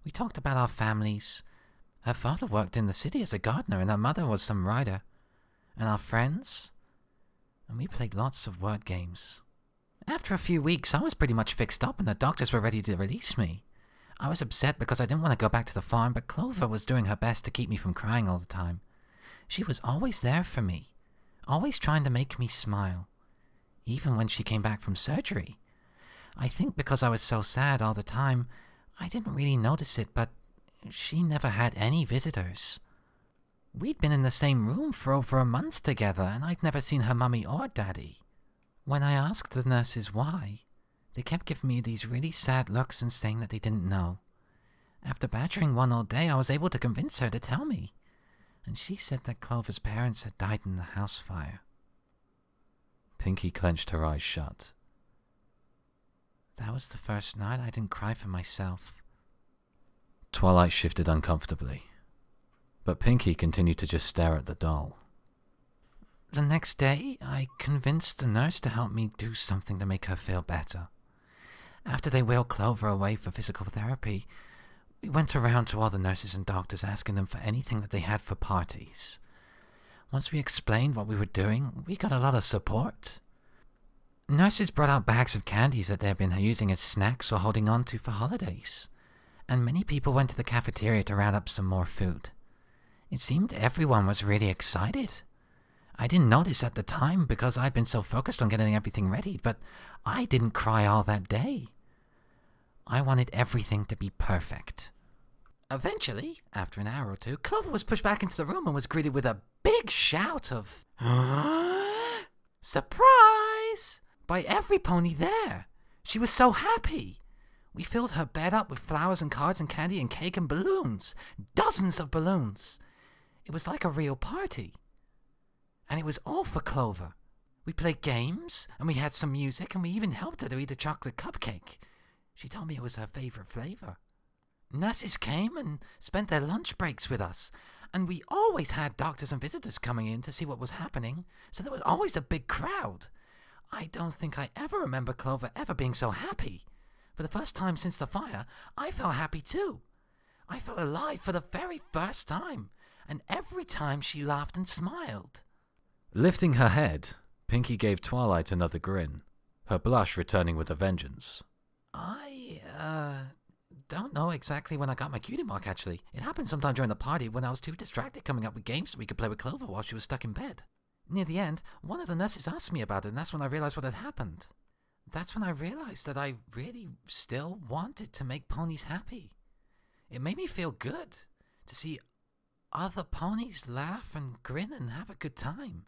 We talked about our families. Her father worked in the city as a gardener, and her mother was some writer. And our friends. And we played lots of word games. After a few weeks, I was pretty much fixed up, and the doctors were ready to release me. I was upset because I didn't want to go back to the farm, but Clover was doing her best to keep me from crying all the time. She was always there for me, always trying to make me smile, even when she came back from surgery. I think because I was so sad all the time, I didn't really notice it, but she never had any visitors. We'd been in the same room for over a month together, and I'd never seen her mummy or daddy. When I asked the nurses why, they kept giving me these really sad looks and saying that they didn't know. After badgering one all day, I was able to convince her to tell me, and she said that Clover's parents had died in the house fire. Pinkie clenched her eyes shut. That was the first night I didn't cry for myself. Twilight shifted uncomfortably, but Pinkie continued to just stare at the doll. The next day, I convinced the nurse to help me do something to make her feel better. After they wheeled Clover away for physical therapy, we went around to all the nurses and doctors asking them for anything that they had for parties. Once we explained what we were doing, we got a lot of support. Nurses brought out bags of candies that they had been using as snacks or holding on to for holidays, and many people went to the cafeteria to round up some more food. It seemed everyone was really excited. I didn't notice at the time because I'd been so focused on getting everything ready, but I didn't cry all that day. I wanted everything to be perfect. Eventually, after an hour or two, Clover was pushed back into the room and was greeted with a big shout of surprise by every pony there. She was so happy. We filled her bed up with flowers and cards and candy and cake and balloons. Dozens of balloons. It was like a real party. And it was all for Clover. We played games, and we had some music, and we even helped her to eat a chocolate cupcake. She told me it was her favorite flavor. Nurses came and spent their lunch breaks with us, and we always had doctors and visitors coming in to see what was happening, so there was always a big crowd. I don't think I ever remember Clover ever being so happy. For the first time since the fire, I felt happy too. I felt alive for the very first time, and every time she laughed and smiled. Lifting her head, Pinkie gave Twilight another grin, her blush returning with a vengeance. I don't know exactly when I got my cutie mark, actually. It happened sometime during the party when I was too distracted coming up with games so we could play with Clover while she was stuck in bed. Near the end, one of the nurses asked me about it, and that's when I realized what had happened. That's when I realized that I really still wanted to make ponies happy. It made me feel good to see other ponies laugh and grin and have a good time.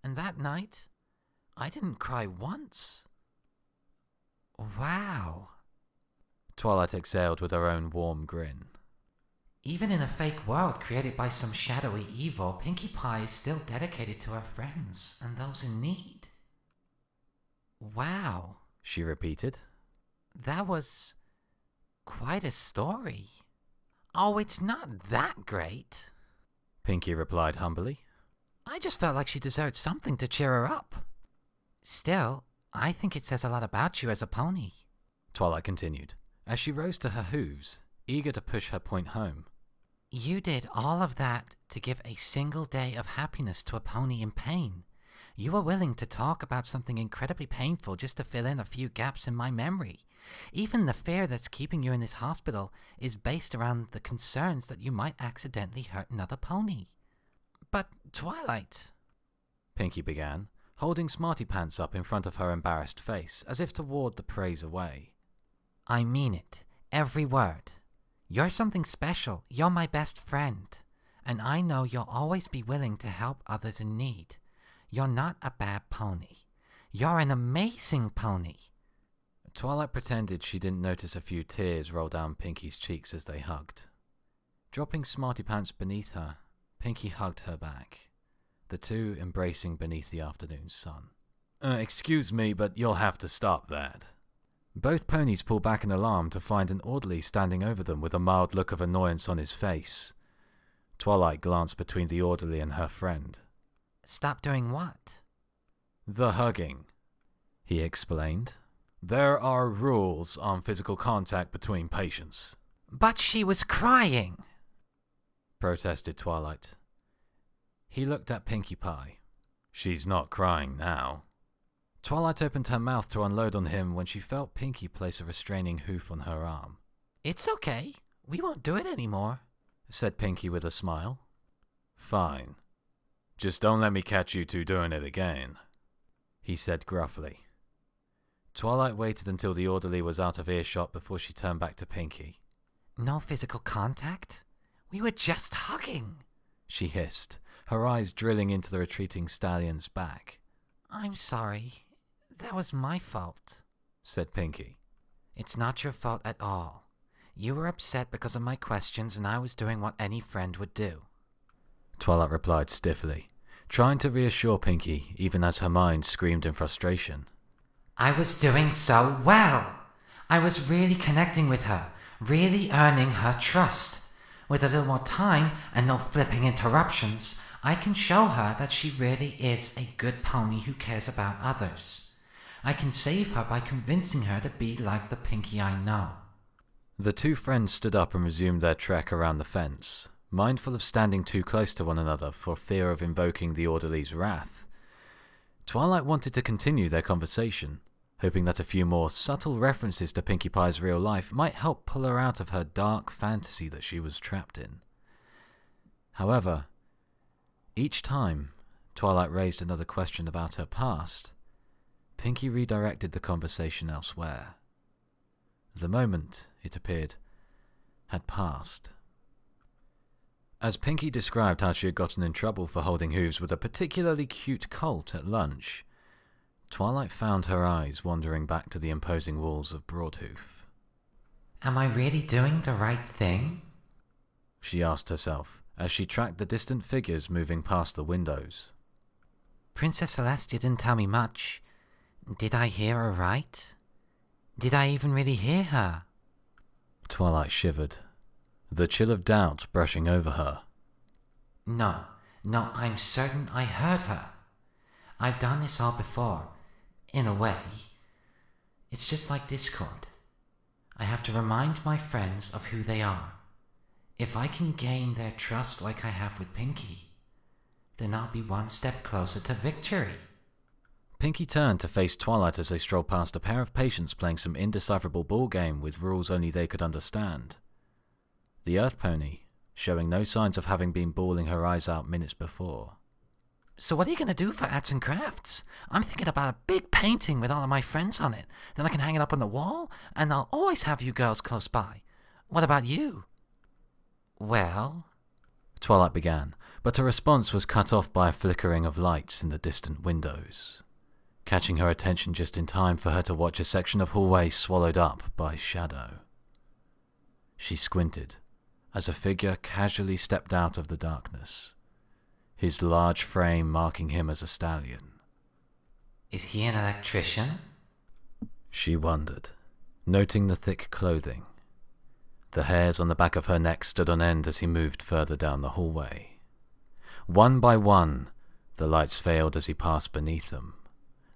And that night, I didn't cry once. Wow. Twilight exhaled with her own warm grin. Even in a fake world created by some shadowy evil, Pinkie Pie is still dedicated to her friends and those in need. Wow, she repeated. That was quite a story. Oh, it's not that great, Pinkie replied humbly. I just felt like she deserved something to cheer her up. Still, I think it says a lot about you as a pony, Twilight continued, as she rose to her hooves, eager to push her point home. You did all of that to give a single day of happiness to a pony in pain. You were willing to talk about something incredibly painful just to fill in a few gaps in my memory. Even the fear that's keeping you in this hospital is based around the concerns that you might accidentally hurt another pony. But, Twilight, Pinkie began, holding Smarty Pants up in front of her embarrassed face, as if to ward the praise away. I mean it, every word. You're something special, you're my best friend, and I know you'll always be willing to help others in need. You're not a bad pony. You're an amazing pony. Twilight pretended she didn't notice a few tears roll down Pinkie's cheeks as they hugged. Dropping Smarty Pants beneath her, Pinkie hugged her back, the two embracing beneath the afternoon sun. Excuse me, but you'll have to stop that. Both ponies pulled back in alarm to find an orderly standing over them with a mild look of annoyance on his face. Twilight glanced between the orderly and her friend. Stop doing what? The hugging, he explained. There are rules on physical contact between patients. But she was crying, protested Twilight. He looked at Pinkie Pie. She's not crying now. Twilight opened her mouth to unload on him when she felt Pinkie place a restraining hoof on her arm. It's okay. We won't do it anymore, said Pinkie with a smile. Fine. Just don't let me catch you two doing it again, he said gruffly. Twilight waited until the orderly was out of earshot before she turned back to Pinkie. No physical contact? We were just hugging, she hissed, her eyes drilling into the retreating stallion's back. I'm sorry. That was my fault, said Pinkie. It's not your fault at all. You were upset because of my questions and I was doing what any friend would do, Twilight replied stiffly, trying to reassure Pinkie even as her mind screamed in frustration. I was doing so well. I was really connecting with her, really earning her trust. With a little more time and no flipping interruptions, I can show her that she really is a good pony who cares about others. I can save her by convincing her to be like the Pinkie I know. The two friends stood up and resumed their trek around the fence, mindful of standing too close to one another for fear of invoking the orderly's wrath. Twilight wanted to continue their conversation, hoping that a few more subtle references to Pinkie Pie's real life might help pull her out of her dark fantasy that she was trapped in. However, each time Twilight raised another question about her past, Pinkie redirected the conversation elsewhere. The moment, it appeared, had passed. As Pinkie described how she had gotten in trouble for holding hooves with a particularly cute colt at lunch, Twilight found her eyes wandering back to the imposing walls of Broadhoof. Am I really doing the right thing? She asked herself as she tracked the distant figures moving past the windows. Princess Celestia didn't tell me much. Did I hear her right? Did I even really hear her? Twilight shivered, the chill of doubt brushing over her. No, I'm certain I heard her. I've done this all before, in a way. It's just like Discord. I have to remind my friends of who they are. If I can gain their trust like I have with Pinkie, then I'll be one step closer to victory. Pinky turned to face Twilight as they strolled past a pair of patients playing some indecipherable ball game with rules only they could understand. The Earth Pony, showing no signs of having been bawling her eyes out minutes before. So what are you going to do for arts and crafts? I'm thinking about a big painting with all of my friends on it. Then I can hang it up on the wall, and I'll always have you girls close by. What about you? Well, Twilight began, but her response was cut off by a flickering of lights in the distant windows, catching her attention just in time for her to watch a section of hallway swallowed up by shadow. She squinted as a figure casually stepped out of the darkness, his large frame marking him as a stallion. Is he an electrician? She wondered, noting the thick clothing. The hairs on the back of her neck stood on end as he moved further down the hallway. One by one, the lights failed as he passed beneath them,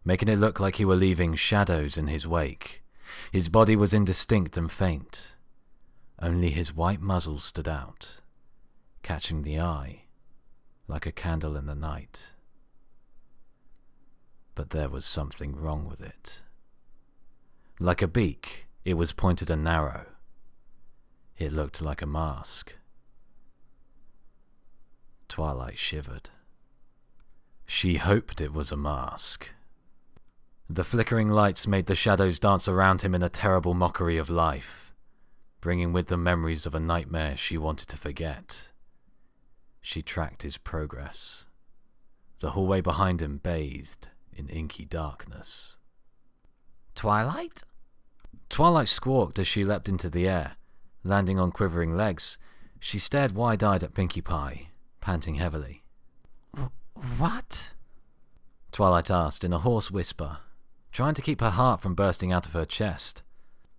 making it look like he were leaving shadows in his wake. His body was indistinct and faint. Only his white muzzle stood out, catching the eye like a candle in the night. But there was something wrong with it. Like a beak, it was pointed and narrow. It looked like a mask. Twilight shivered. She hoped it was a mask. The flickering lights made the shadows dance around him in a terrible mockery of life, bringing with them memories of a nightmare she wanted to forget. She tracked his progress. The hallway behind him bathed in inky darkness. Twilight? Twilight squawked as she leapt into the air. Landing on quivering legs, she stared wide-eyed at Pinkie Pie, panting heavily. What? Twilight asked in a hoarse whisper, trying to keep her heart from bursting out of her chest.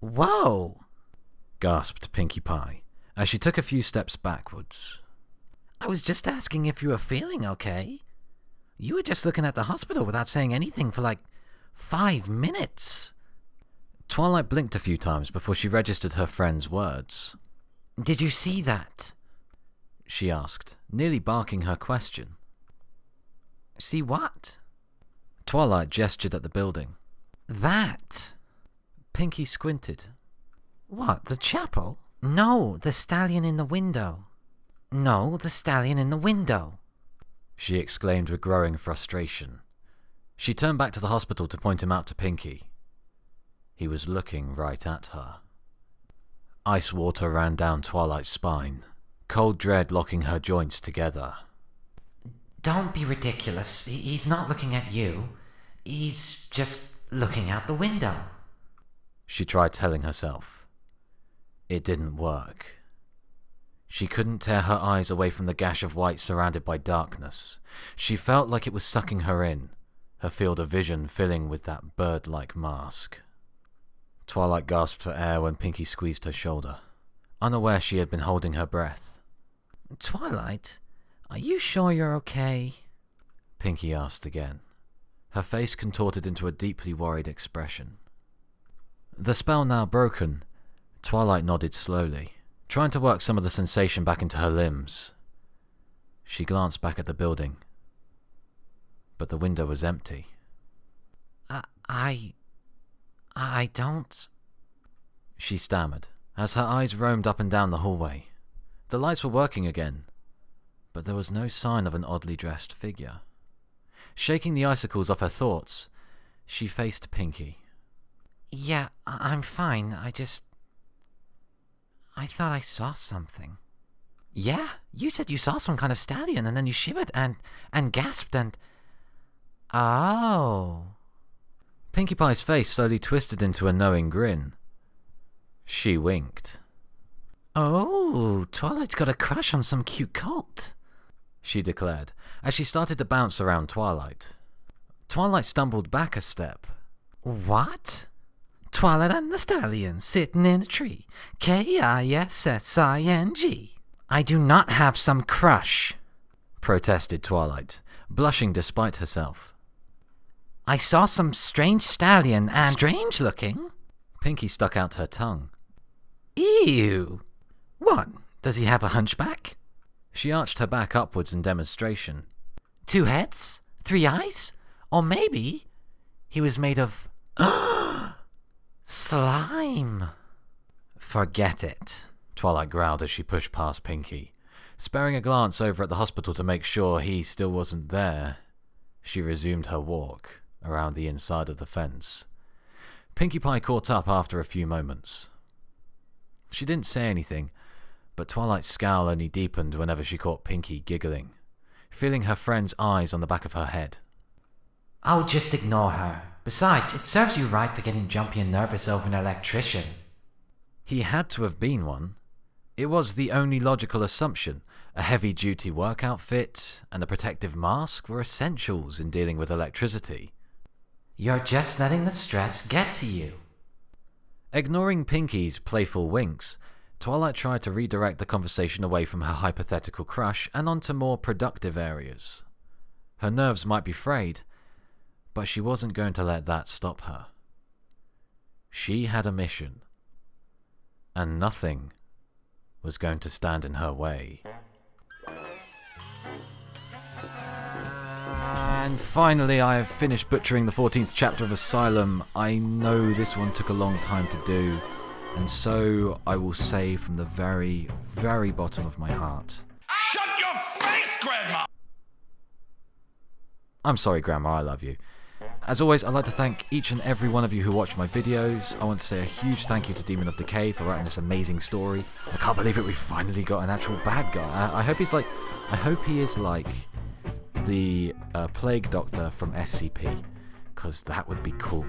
Whoa! Gasped Pinkie Pie as she took a few steps backwards. I was just asking if you were feeling okay. You were just looking at the hospital without saying anything for like 5 minutes. Twilight blinked a few times before she registered her friend's words. Did you see that? She asked, nearly barking her question. See what? Twilight gestured at the building. That. Pinkie squinted. What, the chapel? No, the stallion in the window. No, the stallion in the window. She exclaimed with growing frustration. She turned back to the hospital to point him out to Pinkie. He was looking right at her. Ice water ran down Twilight's spine, cold dread locking her joints together. Don't be ridiculous. He's not looking at you. He's just looking out the window. She tried telling herself. It didn't work. She couldn't tear her eyes away from the gash of white surrounded by darkness. She felt like it was sucking her in, her field of vision filling with that bird-like mask. Twilight gasped for air when Pinkie squeezed her shoulder, unaware she had been holding her breath. Twilight, are you sure you're okay? Pinkie asked again, her face contorted into a deeply worried expression. The spell now broken, Twilight nodded slowly, trying to work some of the sensation back into her limbs. She glanced back at the building, but the window was empty. I don't... She stammered, as her eyes roamed up and down the hallway. The lights were working again, but there was no sign of an oddly dressed figure. Shaking the icicles off her thoughts, she faced Pinkie. Yeah, I'm fine. I thought I saw something. Yeah, you said you saw some kind of stallion, and then you shivered and gasped and... Oh... Pinkie Pie's face slowly twisted into a knowing grin. She winked. Oh, Twilight's got a crush on some cute colt, she declared, as she started to bounce around Twilight. Twilight stumbled back a step. What? Twilight and the stallion sitting in a tree. Kissing. I do not have some crush, protested Twilight, blushing despite herself. I saw some strange stallion and... Strange looking? Pinkie stuck out her tongue. Ew. What, does he have a hunchback? She arched her back upwards in demonstration. 2 heads? 3 eyes? Or maybe He was made of... slime! Forget it, Twilight growled as she pushed past Pinky. Sparing a glance over at the hospital to make sure he still wasn't there, she resumed her walk around the inside of the fence. Pinkie Pie caught up after a few moments. She didn't say anything, but Twilight's scowl only deepened whenever she caught Pinky giggling, feeling her friend's eyes on the back of her head. Oh, just ignore her. Besides, it serves you right for getting jumpy and nervous over an electrician. He had to have been one. It was the only logical assumption. A heavy-duty work outfit and a protective mask were essentials in dealing with electricity. You're just letting the stress get to you. Ignoring Pinky's playful winks, Twilight tried to redirect the conversation away from her hypothetical crush and onto more productive areas. Her nerves might be frayed, but she wasn't going to let that stop her. She had a mission, and nothing was going to stand in her way. And finally, I have finished butchering the 14th chapter of Asylum. I know this one took a long time to do, and so I will say from the very, very bottom of my heart... Shut your face, Grandma! I'm sorry, Grandma, I love you. As always, I'd like to thank each and every one of you who watched my videos. I want to say a huge thank you to Demon of Decay for writing this amazing story. I can't believe it, we finally got an actual bad guy. I hope he is like the Plague Doctor from SCP, because that would be cool.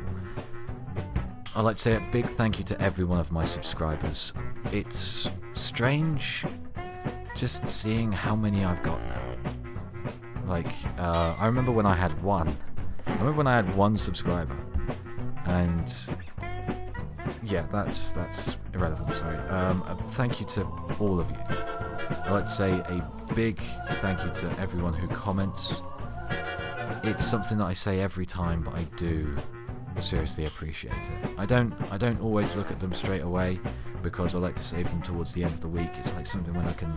I'd like to say a big thank you to every one of my subscribers. It's strange just seeing how many I've got now. Like, I remember when I had one. I remember when I had one subscriber, and yeah, that's irrelevant, sorry. Thank you to all of you. I'd like to say a big thank you to everyone who comments. It's something that I say every time, but I do seriously appreciate it. I don't always look at them straight away, because I like to save them towards the end of the week. It's like something when I can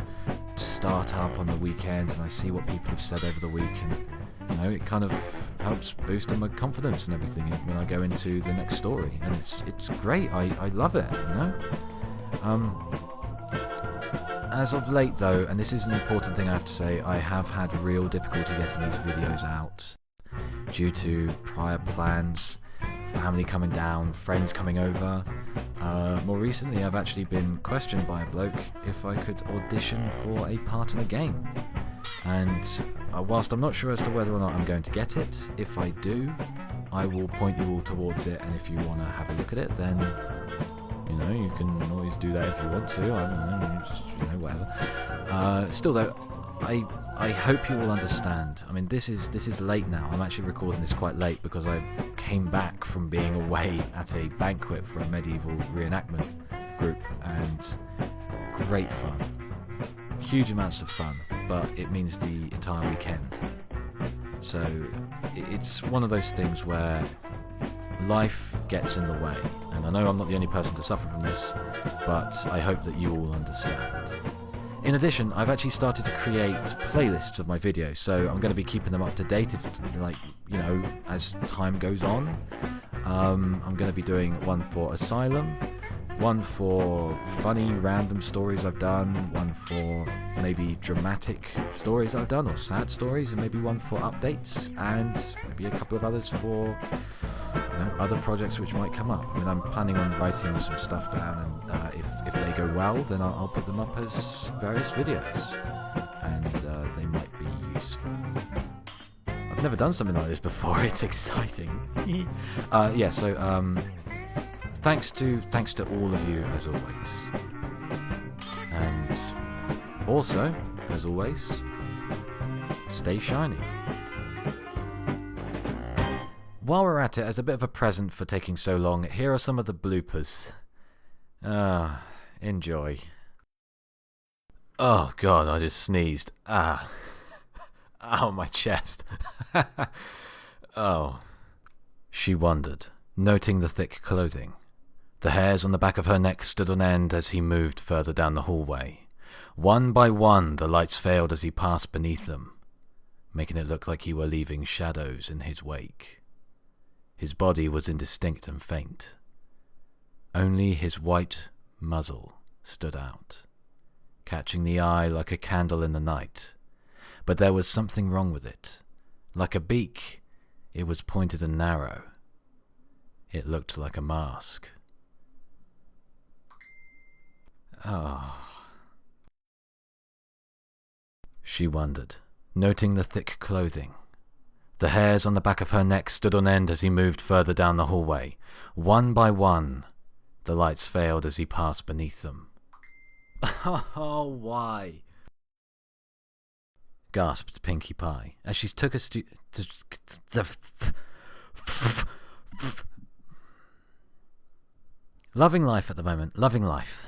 start up on the weekend and I see what people have said over the week, and you know, it kind of helps boost my confidence and everything when I go into the next story, and it's great. I love it, you know. As of late though, and this is an important thing I have to say, I have had real difficulty getting these videos out due to prior plans, family coming down, friends coming over. More recently, I've actually been questioned by a bloke if I could audition for a part in a game. And whilst I'm not sure as to whether or not I'm going to get it, if I do, I will point you all towards it, and if you want to have a look at it, then, you know, you can always do that if you want to. I don't know, just, you know, whatever. Still though, I hope you will understand. I mean, this is late now. I'm actually recording this quite late because I came back from being away at a banquet for a medieval reenactment group, and great fun. Huge amounts of fun, but it means the entire weekend. So it's one of those things where life gets in the way, and I know I'm not the only person to suffer from this, but I hope that you all understand. In addition, I've actually started to create playlists of my videos, so I'm going to be keeping them up to date, as time goes on. I'm going to be doing one for Asylum, one for funny random stories I've done, one for maybe dramatic stories I've done, or sad stories, and maybe one for updates, and maybe a couple of others for other projects which might come up. I mean, I'm planning on writing some stuff down, and if they go well, then I'll put them up as various videos, and they might be useful. I've never done something like this before. It's exciting. Thanks to all of you as always, and also as always, stay shiny. While we're at it, as a bit of a present for taking so long, here are some of the bloopers. Enjoy. Oh god, I just sneezed. Ow, my chest. Oh. She wondered, noting the thick clothing. The hairs on the back of her neck stood on end as he moved further down the hallway. One by one, the lights failed as he passed beneath them, making it look like he were leaving shadows in his wake. His body was indistinct and faint. Only his white muzzle stood out, catching the eye like a candle in the night. But there was something wrong with it. Like a beak, it was pointed and narrow. It looked like a mask. She wondered, noting the thick clothing. The hairs on the back of her neck stood on end as he moved further down the hallway. One by one, the lights failed as he passed beneath them. Oh, why? Gasped Pinkie Pie as she took a loving life at the moment, loving life.